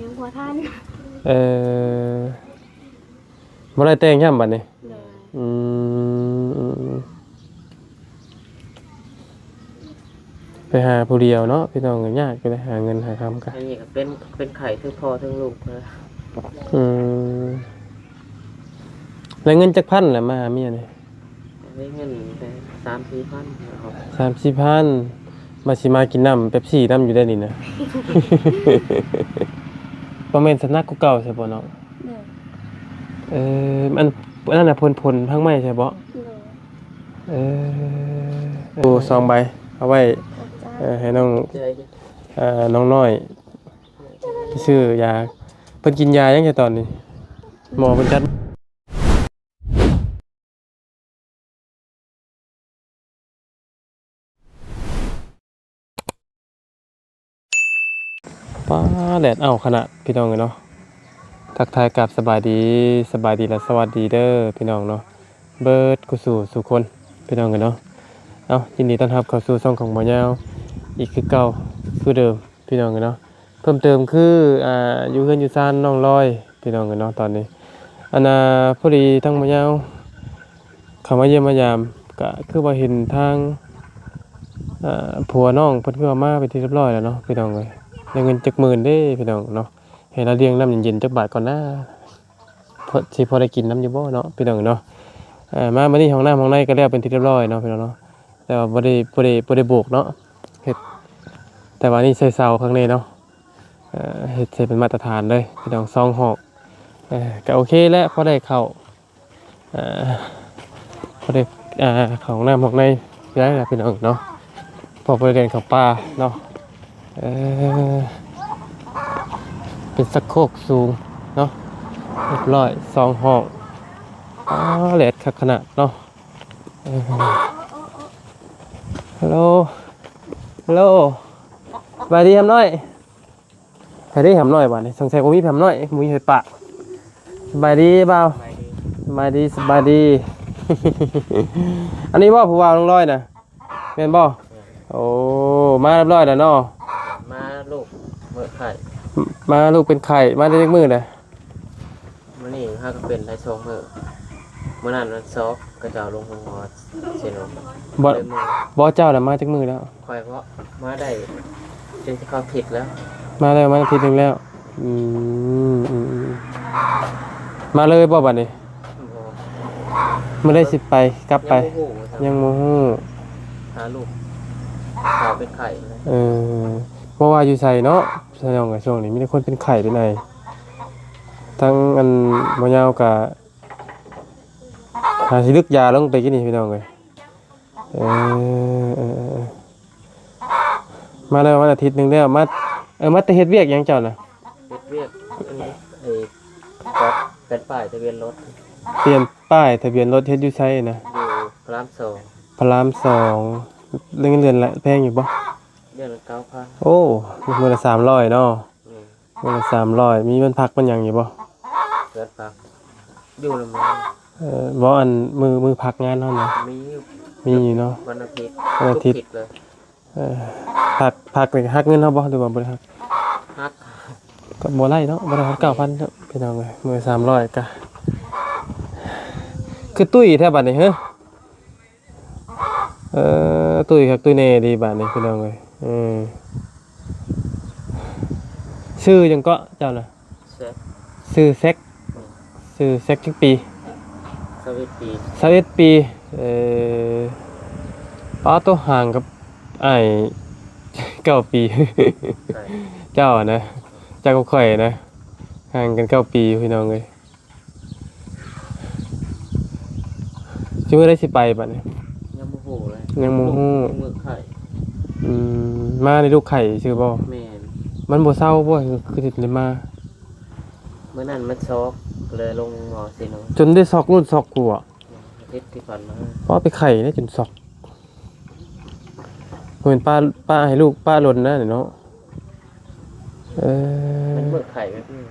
ยังบ่ทันเออบ่ได้แต่งย่ำบัดนี้เลยอืมไปหาผู้เดียวเนาะพี่น้องก็ยากไปหาเงินหาคำกันอันนี้ก็เป็นไข่ทั้งพ่อทั้งลูกนะอืมแล้วเงินจักพันแหละมาหาเมียนี่ได้เงินแต่3-4,000ครับ30,000มาสิมากินน้ำเป๊ปซี่น้ำอยู่ได้นี่นะ บ่แม่นสำนักกูเก่าใช่บ่เนาะเลยอันนั้นน่ะพลทั้งไม้ใช่บ่เลยเอโอ้2ใบเอาไว้ขอบใจให้น้องเจอน้องน้อยซื้อยาเพิ่นกินยายังไงตอนนี้หมอเพิ่นจัดป้าแดดเอาขนาดพี่น้องเนาะทักทายกับสบายดีและสวัสดีเด้อพี่น้องเนาะเบิดกุสู่คนพี่น้องกันเนาะเอายินดีต้อนรับเข้าสู่ช่องของหมอยาวอีกคือเก่าคือเดิมพี่น้องกันเนาะเพิ่มเติมคืออยู่เฮือนอยู่ซ่านน้องลอยพี่น้องกันเนาะตอนนี้พอดีทั้งหมอยาวเข้ามาเยี่ยมมายามก็คือว่าเห็นทางผัวน้องเพิ่นคือว่ามาเป็นที่เรียบร้อยแล้วเนาะพี่น้องเอ้ยได้เงินจักหมื่นเด้พี่น้องเนาะให้เราเลี้ยงน้ำเย็นๆจักบาทก่อนนะพอได้กินน้ำอยู่บ่เนาะพี่น้องเนาะมามื้อนี้ห้องน้ำห้องในก็แล้วเป็นที่เรียบร้อยเนาะพี่น้องเนาะแต่ว่าบ่ได้โบกเนาะเฮ็ดแต่ว่านี่ใส่เสาข้างในเนาะเฮ็ดใส่เป็นมาตรฐานเลยพี่น้อง2ห้องก็โอเคแล้วพอได้เข้าพอได้เข้าห้องน้ำห้องในได้แล้วพี่น้องเนาะพอไปเรียนกับป้าเนาะเป็นสักโคกสูงเนาะเรียบร้อย2ห้องแหลดขนาดเนาะฮัลโหลสบายดีทำน้อยใครได้ทำน้อยบ้านนี่สงสัยว่ามีทำน้อยมีเห็ดปะสบายดีเปล่าสบายดี อันนี้ว่าผู้ว่าลงร้อยนะเป็นบ่โอ้มาเรียบร้อยแล้วเนาะมาลูกเมื่อไข่มาลูกเป็นไข่มาได้เล็กมือเลยมื้อนี้ห้าก็เป็นได้2มื้อมื้อนั้นมันซอกกระเจ้าลงหัวเสียนมบ่เจ้าน่ะมาจากมือแล้วค่อยเพราะมาได้จนเขาผิดแล้วมาแล้วมาอาทิตย์นึงแล้วมาเลยบ่บัดนี้มื้อได้สิไปกลับไปยังบ่ฮู้หาลูกขอเป็นไข่เลยเพราะว่าอยู่ไสเนาะแสดงว่าช่วงนี้มีแต่คนเป็นไข้เป็นไอทั้งอันบ่ยาวก็หาสิลึกยาลงไปกินนี่พี่น้องเอ้ยมาแล้ววันอาทิตย์นึงแล้วมาแต่เฮ็ดเวียกหยังเจ้าน่ะเฮ็ดเวียกไอ้ก็เป็นป้ายทะเบียนรถเปลี่ยนป้ายทะเบียนรถเฮ็ดอยู่ไสนะอยู่พระราม2พระราม2เดือนละแพงอยู่บ่เดือนละ 9,000 โอ้มื้อละ300เนาะมื้อละ300มีมันพักมันหยังอยู่บ่เกิดพักอยู่ลำบากบ่อันมือพักงานเฮานะมีอยู่เนาะวันอาทิตย์เลยพักนี่ฮักเงินเฮาบ่หรือว่าบ่ได้ฮักฮักก็บ่ไล่เนาะบ่ได้ฮัก 9,000 ครับพี่น้องเอ้ยมื้อ300ก็คือตุ้ยแท้บัดนี้เฮ้อตุ้ยครับตุ้ยแน่ดีบัดนี้พี่น้องเอ้ยชื่อหยังก็เจ้าน่ะชื่อแซกจักปี21ปีป้าตัวห่างกับอ้าย9ปีเจ้านะเจ้าก็ข่อยนะห่างกัน9ปีพี่น้องเอ้ยสิมื้อใดสิไปบัดนี้ยังบ่ฮู้เลยยังบ่ฮู้มื้อไข่มาในลูกไข่ชื่อบ่แม่นมันบ่เศร้าบ่คือสิได้มามื้อนั้นมันซอกเลยลงหมอสิเนาะจนได้ซอกนู่นซอกกูอ่ะอาทิตย์ที่ผ่านมาเพราะไปไข่ได้จนซอกเหมือนป้าให้ลูกป้าหล่นนะเนาะมันเบิกไข่แบบนี้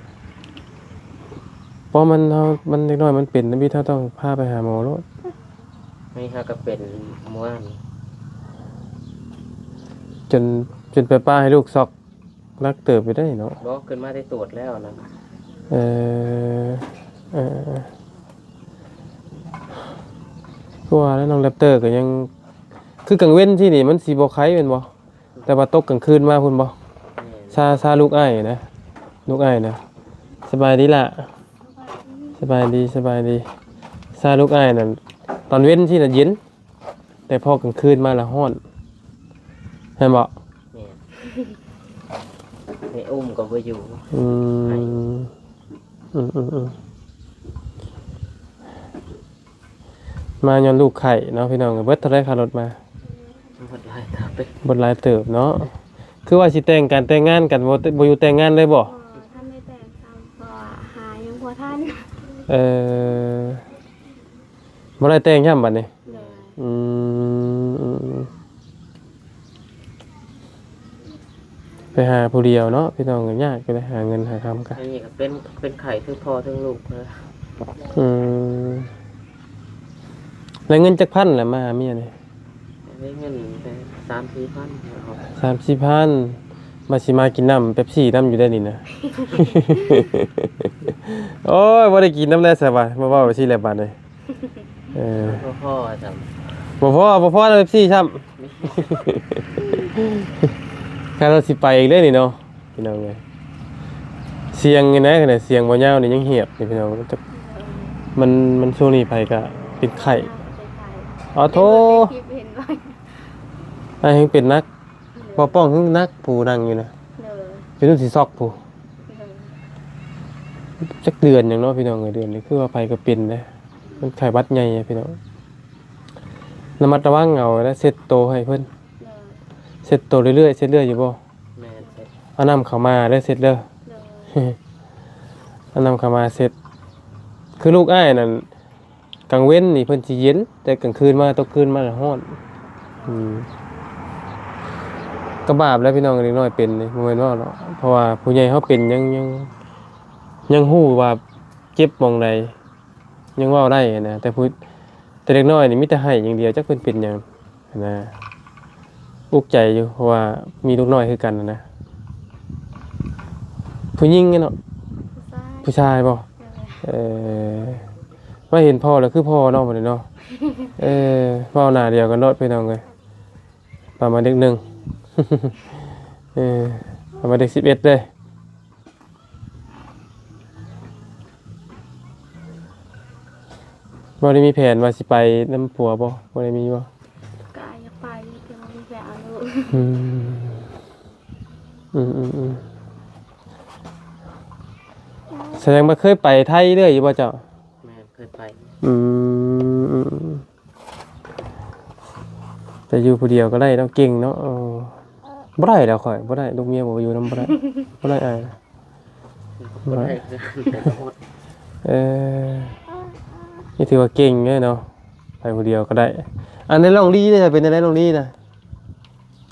เพราะมันเล็กน้อยมันเป็นนะพี่ถ้าต้องพาไปหาหมอแล้วไม่ฮะก็เป็นม้วนจนไปป้าให้ลูกซอก รักเติบไปได้เนาะ บ่ขึ้นมาได้ตรวจแล้วนะ เออเออก็ว่าแล้วน้องแรปเตอร์ก็ยังคือกลางเว้นที่นี่มันสิบ่ไข้แม่นบ่แต่ว่าตกกลางคืนมาพุ่นบ่ซาลูกอ้ายนะลูกอ้ายนะสบายดีล่ะสบายดีซาลูกอ้ายนั่นตอนเว้นที่น่ะเย็นแต่พอกลางคืนมาละร้อนเห็นบ่ เนี่ยไม่อุ้มก็บ่อยู่ อืมมาย้อนลูกไข่เนาะพี่น้องเบิดเท่าไรค่ารถมา หมดหลายครับเป็น บทหลายเติบเนาะคือว่าสิแต่งกันแต่งงานกันบ่อยู่แต่งงานเลยบ่ ท่านไม่แต่งตามเพราะว่าหายังพอท่าน เออบ่ได้แต่งย่ํบัดนี้ เลย อืมไปหาผู้เดียวเนาะพี่น้องก็ยากก็ได้หาเงินหาคำกัน อันนี้ก็เป็นไข่ทั้งพ่อทั้งลูกนะ อืมแล้วเงินจักพันแหละมาหาเมียนี่ ได้เงินแต่3-4,000นะครับ 3-4,000มาสิมากินน้ำเป๊ปซี่น้ำอยู่ได้นี่นะ โอ้ยบ่ได้กินน้ำแล้วสบายมาเว้าไปสิแล้วบาดนี้เออ พ่อจ บ่พอแล้วเป๊ปซี่ซ้ำ ถ้าเราสิไปอีกเด้อนี่เนาะพี่น้องเอ้ยเสียงนี่นะขนาดเสียงบ่ยาวนี่ยังเหียบนี่พี่น้องมันช่วงนี้ไปก็เป็นไข้อ๋อโท คลิปเห็นไว้ ไอ้ยังเป็นนักบ่ป้องคือนักผู้นั่งอยู่นะ เลย เป็นรุ่นสิซอกผู้ เลย จักเดือนหยังเนาะพี่น้องเอ้ยเดือนนี้คือว่าไปก็เป็นนะมันไข้หวัดใหญ่อะพี่น้องระมัดระวังเอาแล้วเซ็ตโตวให้เพิ่น เลย เซ็ตโตวเรื่อยๆเซ็ตเรื่อยอยู่บ่ ำแม่นเสร็จ เอาน้ำเข้ามาเด้อเซ็ตเด้อ เลย เอาน้ำเข้ามาเซ็ตคือลูกอ้ายนั่นกลางเว้นนี่เพิ่นสิเย็นแต่กลางคืนมาตกคืนมาแล้วร้อนก็บาปแล้วพี่น้องเล็กน้อยเป็นนี่บ่แม่นว่าเนาะเพราะว่าผู้ใหญ่เฮาเป็นยังฮู้ว่าเจ็บหม่องใดยังเว้าได้นะแต่เด็กน้อยนี่มีแต่ให้อย่างเดียวจักเพิ่นเป็นหยังนะอุกใจอยู่เพราะว่ามีลูกน้อยคือกันนะผู้หญิงเนาะ ผู้ชาย ผู้ชายบ่ เลย เออว่าเห็นพ่อแล้วคือพ่อเนาะบัดนี้เนาะเว้าหน้าเดียวกันเนาะพี่น้องเอ้ยประมาณเด็กหนึ่ง ประมาณเด็ก11เลยบ่ได้มีแผนว่าสิไปน้ำผัวบ่ได้มีบ่ กายอยากไปเดี๋ยวมีแฟนเอาลูก แสดงว่าเคยไปไทยเรื่อยอยู่บ่เจ้า แม่นเคยไป แต่อยู่ผู้เดียวก็ได้เนาะเก่งเนาะบ่ได้แล้วข่อยบ่ได้ลูกเมียบ่อยู่นำบ่ได้บ่ได้อาย บ่ได้แต่ก็อด นี่ถือว่าเก่งเด้เนาะไปผู้เดียวก็ได้อันนี้ลองลีได้เป็นได้ลองลีนะ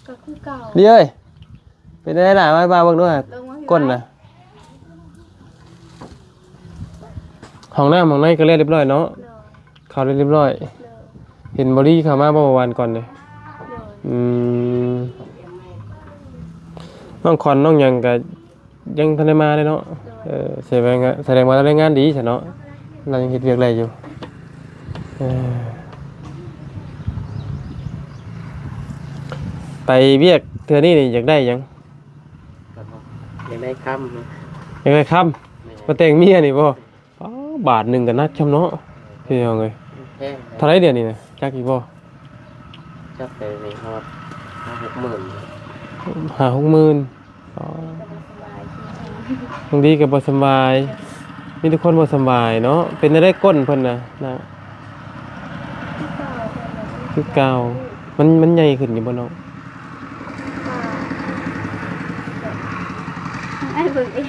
ก็คือเก่า ลีเอ้ยเป็นได้ล่ะมาบ้าเบิ่งด้วย ลงมาพี่ ก้นนะห้องน้ำห้องในก็เรียบร้อยเนาะ เลย เข้าเรียบร้อย เลย เห็นบอดี้เข้ามาเมื่อวานก่อนเลย เลย น้องคอนน้องหยังก็ยังทันได้มาเลยเนาะแสดงว่าเราได้งานดีใช่เนาะเรายังเฮ็ดเวียกอะไรอยู่ไปเวียกเทื่อนี้นี่อยากได้หยัง ครับผมยังได้ค่ำนะ อยากได้คำ แม่ มาแต่งเมียนี่บ่อ๋อบาทหนึงก็นักชำเนาะพี่น้องเอ้ย แพง เท่าไหร่เดี๋ยวนี้นะจักอีกบ่ จับไปในฮอด60,000 50,000อ๋อ สบายๆ บางทีก็บ่สำบาย มีทุกคนบ่สำบายเนาะ เป็นได้ก้นเพิ่นนะคือเก่ามันใหญ่ขึ้นอยู่บ่เนาะ ไอ้เบิ่งเอง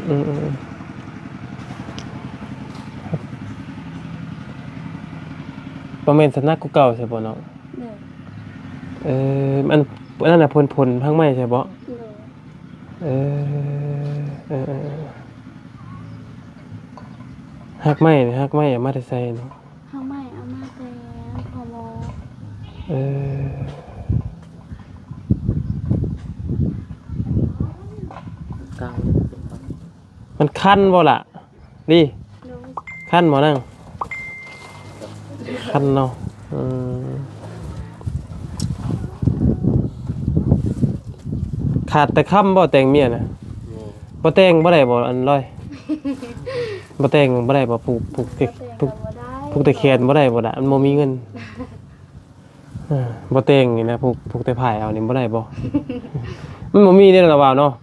อือบ่แม่นสนักกูเก่าใช่บ่เนาะ เลย อันนั้นน่ะพ่นๆพังไม้ใช่บ่ เลย เอฮักไม้นี่ฮักไม้เอามาแต่ใส่เนาะ ข้าวไหม้เอามาแต่พอมอ เออ เก่าเป็นคน มันคันบ่ล่ะดิ โดย คันบ่นั่งคันเนาะขาดแต่ค่ำบ่แต่งเมียน่ะ นี่ บ่แต่งบ่ได้บ่อันร้อยบ่แต่งบ่ได้บ่ผูกแต่ ก็บ่ได้ ผูกแต่แขนบ่ได้บ่ล่ะมันบ่มีเงินบ่แต่งนี่นะผูกแต่ผ้าเอานี่บ่ได้บ่ มันบ่มีเด้อล่ะว่าเนาะ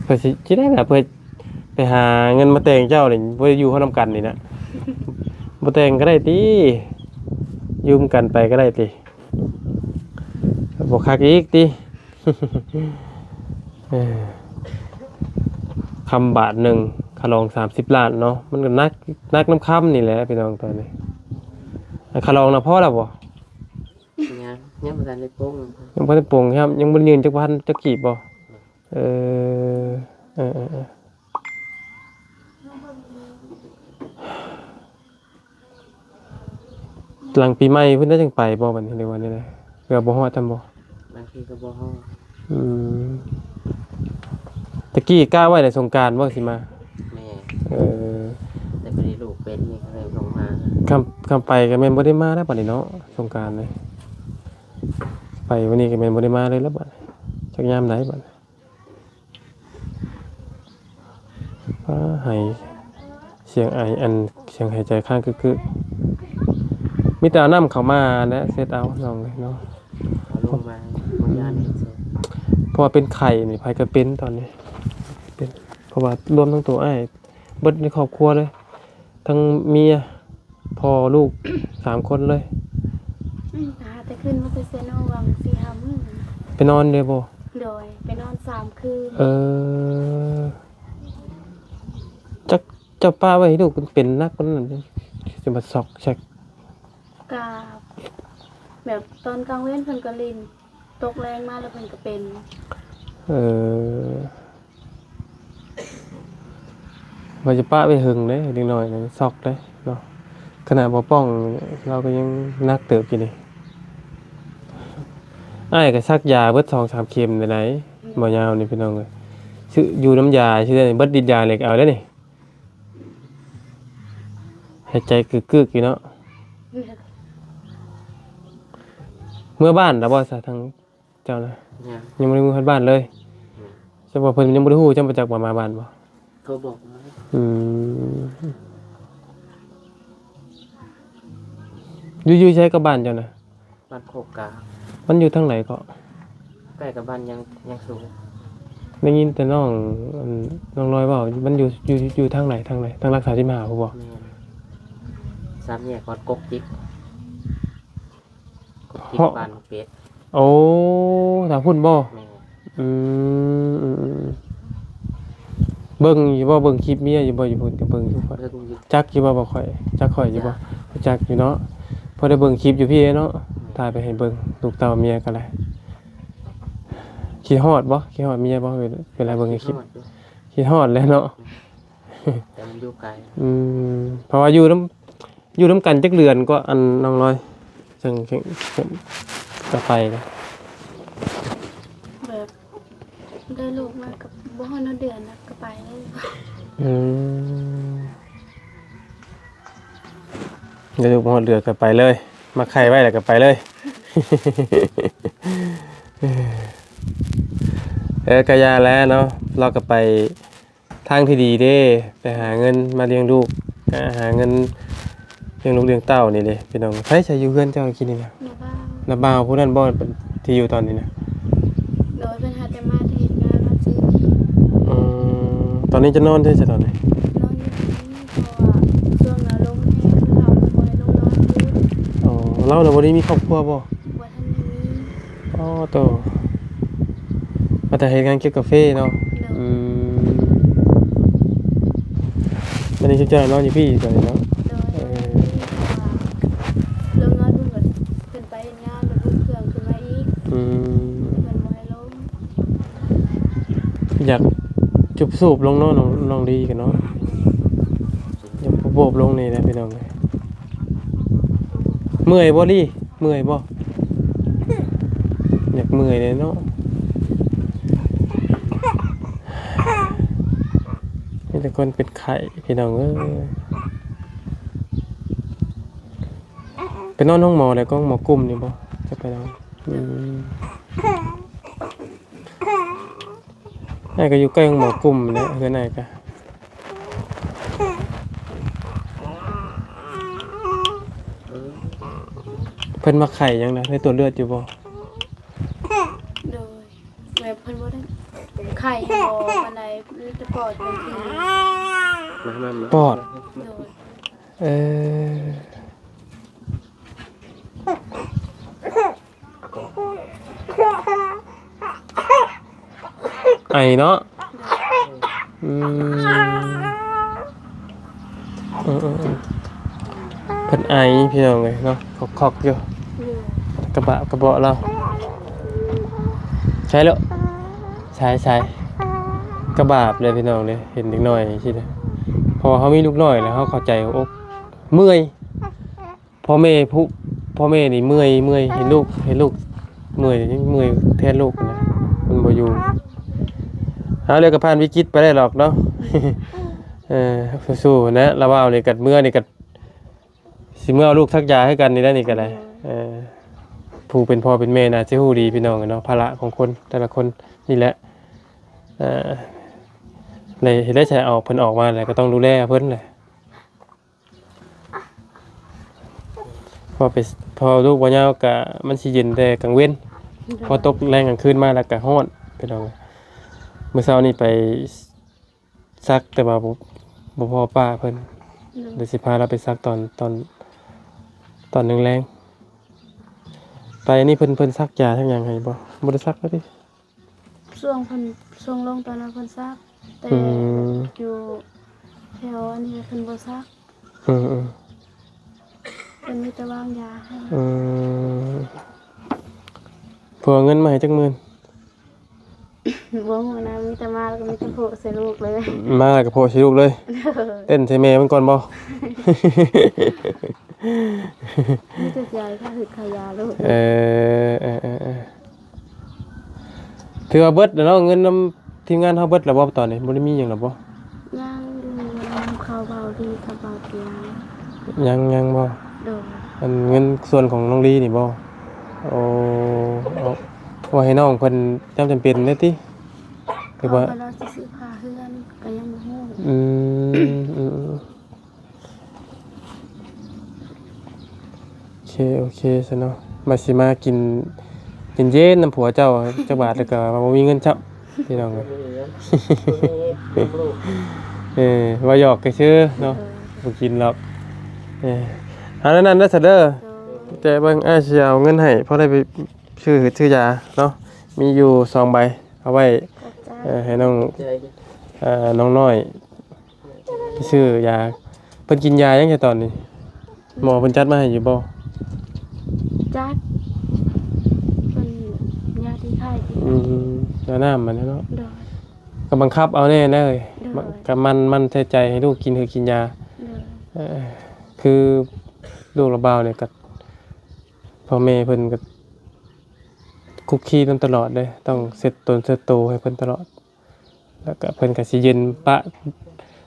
เพิ่นสิได้ล่ะเพิ่นไปหาเงินมาแต่งเจ้านี่บ่ได้อยู่เฮานำกันนี่นะบ่แต่งก็ได้ติยืมกันไปก็ได้ติบ่คักอีกติ คำบาทหนึ่งคาลอง30 ล้านเนาะมันก็นักน้ำค่ำนี่แหละพี่น้องตอนนี้คาลองนะพ่อแล้วบ่ ยังบ่ทันได้โป้ง ยังบ่ได้โปร่งครับยังบ่ได้ยืนจักพันจักกีบบ่เออหลังปีใหม่เพิ่นได้จังไปบ่บัดนี้ในวันนี้เลยเกือบบ่ฮอดทำบ่ บางทีก็บ่ฮ้อ อืมตะกี้กล้าไว้ในสงกรานต์บ่สิมา แม่ เออ แต่พอดีลูกเป็นนี่ก็เลยลงมา คำไปก็แม่นบ่ได้มาแล้วบัดนี้เนาะสงกรานต์เลยไปวันนี้ก็แม่นบ่ได้มาเลยแล้วบัดจักยามใดบัดหายเสียงไออันเสียงหายใจข้างกึกๆมีแต่เอาน้ำเข้ามาและเซตเอาน้องเลยเนาะ เอาลงมาบ่ยานเฮ็ดเสร็จ เพราะว่าเป็นไข่นี่ไผก็เป็นตอนนี้เป็นเพราะว่ารวมทั้งตัวอ้ายเบิดในครอบครัวเลย ทั้งเมียพ่อลูก 3 คนเลย หาแต่ขึ้นมาไปเซโนวัง4-5 มื้อ ไปนอนเลยบ่ โดยไปนอน3 คืน จักเจ้าป้าไว้ให้ลูกมันเป็นนักปานนั้นสิมาซอกแชก กาแบบตอนกลางเว้นเพิ่นก็ลินตกแรงมาแล้วเพิ่นก็เป็น ว่าจะป้าไปหึงเด้เล็กน้อยนะซอกเด้เนาะขนาดบ่ป้องเราก็ยังนักเติบอยู่นี่อ้ายก็ซักยาเบิด 2-3 เข็มได้ไหนบ่ยาวนี่พี่น้องเอ้ยชื่ออยู่น้ำยาชื่อนี่เบิดดิดยาเหล็กเอาเด้อนี่หายใจกึกๆอยู่เนาะเมื่อบ้านแล้วบ่ซะทางเจ้านะ ยัง ยังบ่ได้มือฮอดบ้านเลยจะว่าเพิ่นยังบ่ได้ฮู้จังบ่จักว่ามาบ้านบ่ โทรบอกมา อืมอยู่ใช้กับบ้านเจ้านะ บ้านโคกกา มันอยู่ทางไหนก็ ใกล้กับบ้านยังสูง ได้ยินแต่น้องลอยเว้ามันอยู่ทางไหนทางรักษาที่มหาบ่ แม่น3แยกวัดกกจิกบ้านเป็ด โอ้ทางพุ่นบ่ แม่ อืมเบิ่งอยู่บ่เบิ่งคลิปเมียอยู่บ่อยู่พุ่นก็เบิ่งอยู่ค่อย เพิ่นอยู่ จักอยู่บ่ค่อยจักข่อยอยู่บ่จักอยู่เนาะพอได้เบิ่งคลิปอยู่พี่เนาะถ่ายไปให้เบิ่งลูกเต้าเมียก็ได้คิดฮอดบ่คิดฮอดเมียบ่เวลาเบิ่งในคลิปคิดฮอดแล้วเนาะ แต่มันอยู่ไกล เพราะว่าอยู่น้ำกันจักเรือนก็อันน้องลอยจังก็ไปนะ แบบได้ลูกมากับบ่ฮอดเดือนนะก็ไปเลย เดี๋ยวพอเรือก็ไปเลยมาไข่ไว้แล้วก็ไปเลย กะยาแล้วเนาะเราก็ไปทางที่ดีเด้ไปหาเงินมาเลี้ยงลูกหาเงินเลี้ยงลูกเลี้ยงเต้านี่เด้พี่น้องใครจะอยู่เพื่อนเจ้ากินนี่นะ ในบ้าน นาบ่าวผู้นั้นบ่ที่อยู่ตอนนี้นะ โดยเป็นหาแต่มาเฮ็ดงานมาซื้อ ตอนนี้จะนอนด้วยจะตอนไหน นอนอยู่ที่นี่เพราะว่าช่วงนั้นลมแห้งคือเราเป็นบ่ให้ลงนอนอยู่ อ๋อเราน่ะบ่ได้มีครอบครัวบ่ บ่ทันได้มี อ๋อโตมาแต่เฮ็ดงานเกี่ยวกับกาแฟเนาะ วันนี้เจ้านอนอยู่พี่ตอนนี้เนาะ โดยลงนอนเพิ่นก็ขึ้นไปเฮ็ดงานแล้วเพิ่นเครื่องขึ้นมาอีกเพิ่นบ่ให้ลง อยากจุบสูบลงเนาะน้องดีกันเนาะอยากโบบลงนี่นะพี่น้องเลยเมื่อยบ่ลี่เมื่อยบ่อยากเมื่อยเลยเนาะ คนเป็นไข้พี่น้องเอ้ยไปนอนห้องหมอแล้วก็หมอกลุ่มนี่บ่จะไปนอนไอ้ก็อยู่ใกล้ห้องหมอกลุ่มนะเฮือนไอ้ก็เพิ่นมาไข่ยังนะได้ตรวจเลือดอยู่บ่ โดยแบบเพิ่นบ่ได้ไข่บ่ปานใดจะปอดบางที มา ปอด โดย เออไอเนาะอืมเพิ่นไอพี่น้องเลยเนาะคอกๆอยู่ อยู่ กระเบาะเราใช่แล้วใช่กระบาบเลยพี่น้องเลยเห็นเด็กน้อยคิดนะพอเขามีลูกน้อยแล้วเขาเข้าใจว่าอกเมื่อยพ่อแม่นี่เมื่อยเห็นลูกเมื่อยแทนลูกนะมันบ่อยู่เอาเลยก็ผ่านวิกฤตไปได้หรอกเนาะ สู้ๆนะระว่านี่กัดเมื่อนี่กัดสิเมื่อเอาลูกทักยาให้กันนี่ได้นี่ก็ได้ผู้เป็นพ่อเป็นแม่น่าจะฮู้ดีพี่น้องเนาะภาระของคนแต่ละคนนี่แหละเลยเห็นได้ใช้เอาเพิ่นออกมาแล้วก็ต้องดูแลเพิ่นแหละพอลูกบ่ยาวก็มันสิเย็นแต่กลางเว้นพอตกแรงกลางคืนมาแล้วก็ร้อนพี่น้องมื้อเช้านี่ไปซักแต่ว่าบ่พอป้าเพิ่นเดี๋ยวสิพาเราไปซักตอนแรงๆไปนี่เพิ่นซักยาทั้งอย่างให้บ่ได้ซักแล้วดิ ช่วงเพิ่นช่วงลงตอนนั้นเพิ่นซักแต่อยู่แถวอันนี้เพิ่นบ่ซักเพิ่นมีแต่วางยาให้พอเงินมาให้จักหมื่น บ่ฮู้นะมีแต่มาแล้วก็มีแต่โผล่ใส่ลูกเลย มาแล้วก็โพสิลูกเลยเต้นใส่แม่มันก่อนบ่ มีแต่ยายค่าหึดค่ายาลูก ถือว่าเบิดแล้วเนาะเงินนำทีมงานเฮาเบิดแล้วบ่ตอนนี้บ่ได้มีหยังแล้วบ่ ย่างดูน้ำข้าวเบาดีข้าวเบาเตียง ยังบ่ โดย อันเงินส่วนของน้องลีนี่บ่โอ้เอาว่าให้น้องเพิ่นจำเป็นเด้อติคือว่า เราสิซื้อผ้าเฮือนก็ยังบ่ฮู้ โอเคซะเนาะมาสิมากินเย็นน้ำผัวเจ้าจักบาทแล้วก็บ่มีเงินเจ้าพี่น้องว่าหยอกก็ชื่อเนาะบ่กินหรอกอันนั้นน่ะซะเด้อแต่เบิ่งอ้ายสิเอาเงินให้พอได้ไปซื้อยาเนาะมีอยู่2ใบเอาไว้ให้น้องน้อยไปซื้อยาเพิ่นกินยายังไงตอนนี้หมอเพิ่นจัดมาให้อยู่บ่ จัดเป็นยาที่ไข้ ยาน้ำมันเนาะ โดย ก็บังคับเอาแน่เลย โดย ก็มันใส่ใจให้ลูกกินกินยา โดย คือลูกระบาวเนี่ยก็พ่อแม่เพิ่นก็คุกคีกันตลอดเลยต้องเซ็ตตนเซ็ตโตให้เพิ่นตลอดแล้วก็เพิ่นก็สิเย็นปะ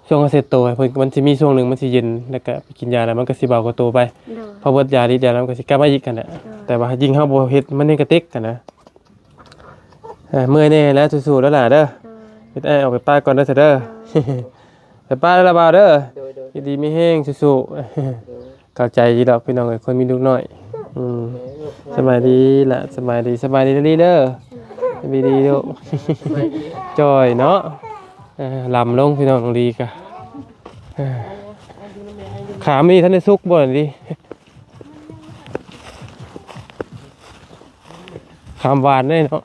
ช่วงเซ็ตโตให้เพิ่นมันสิมีช่วงหนึงมันสิเย็นแล้วก็ไปกินยาแล้วมันก็สิเบากว่าโตไป โดย พอเบิดยาฤทธิ์ยาแล้วมันก็สิกลับมาอีกกันน่ะแต่ว่ายิ่งเฮาบ่เฮ็ดมันนี่ก็ติกกันนะเมื่อยแน่แล้วสู้ๆแล้วล่ะเด้อ โดย เฮ็ดออกไปป้าก่อนเด้อเด้อ ไปป้าแล้วละบ่าวเด้อยินดีมีแห้งสู้ๆเข้าใจอยู่ดอกพี่น้องเอ้ยคนมีลูกน้อยสบายดีล่ะสบายดีดีเด้อสบายดีลูก จอยเนาะลำลงพี่น้องดีกะขามีท่านได้สุกบ่ดิขามหวานได้เนาะ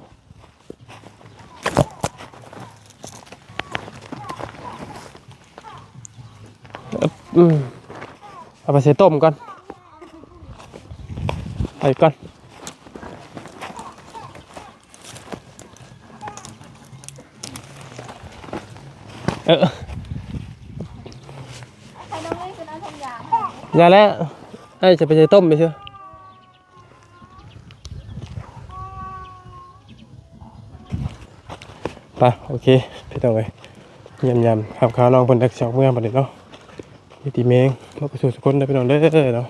เอาไปใส่ต้มก่อนไปก่อนอย่าแล้วไอ้จะไปใส่ต้มไปเชียวไปโอเคพี่ต้องไป ยำๆขับขาลองเพิ่นดักสองเมื่อบัดนี้เนาะนี่ติแมงบ่ไปสู่สุคนได้อพี่น้องเด้อเนาะ